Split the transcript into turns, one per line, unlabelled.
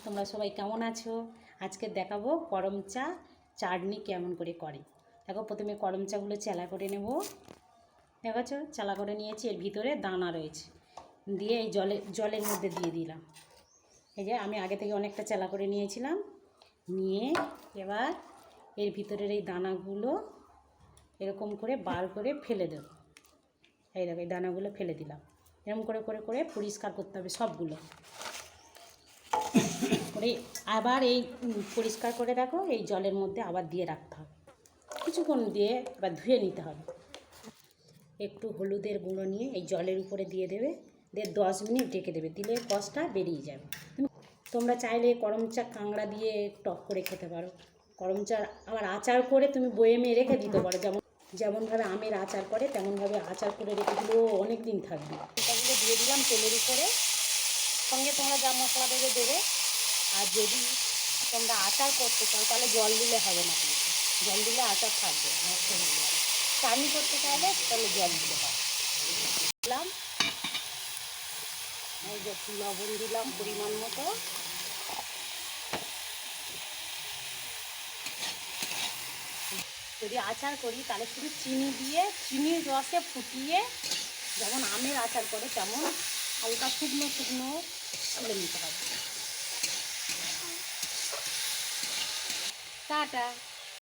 তোমরা সবাই কেমন আছো? আজকে দেখাবো করম চা চাটনি কেমন করে করে। দেখো, প্রথমে করম চাগুলো চালা করে নেব। দেখেছো, চালা করে নিয়েছি, এর ভিতরে দানা রয়েছে, দিয়ে এই জলের মধ্যে দিয়ে দিলাম। এই যে আমি আগে থেকে অনেকটা চালা করে নিয়েছিলাম, নিয়ে এবার এর ভিতরের এই দানাগুলো এরকম করে বার করে ফেলে দেব। এই দেখো, এই দানাগুলো ফেলে দিলাম। এরকম করে করে করে পরিষ্কার করতে হবে সবগুলো করে। আবার এই পরিষ্কার করে দেখো, এই জলের মধ্যে আবার দিয়ে রাখতে হবে, কিছুক্ষণ দিয়ে এবার ধুয়ে নিতে হবে। একটু হলুদের গুঁড়ো নিয়ে এই জলের উপরে দিয়ে দেবে, দিয়ে 10 মিনিট ঢেকে দেবে, দিলে কষটা বেরিয়ে যাবে। তোমরা চাইলে করম চা কাঁকড়া দিয়ে টক করে খেতে পারো। করম চা আবার আচার করে তুমি বয়েমে রেখে দিতে পারো, যেমনভাবে আমের আচার করে তেমনভাবে আচার করে রেখে দিলেও অনেক দিন থাকবে। এটাগুলো দিয়ে দিলাম তেলের উপরে, সঙ্গে তোমরা যা মশলা দেবে দেবে। আর যদি তোমরা আচার করতে চাও তাহলে জল দিলে হবে না, কিন্তু জল দিলে আচার থাকবে, নষ্ট হয়ে যাবে। চাটনি করতে চাইলে তাহলে জল দিতে হবে। দিলাম এই যে লবণ দিলাম পরিমাণ মতো। যদি আচার করি তাহলে শুধু চিনি দিয়ে, চিনির রসে ফুটিয়ে যেমন আমের আচার করে তেমন হালকা শুকনো শুকনো তুলে নিতে হবে। টাটা।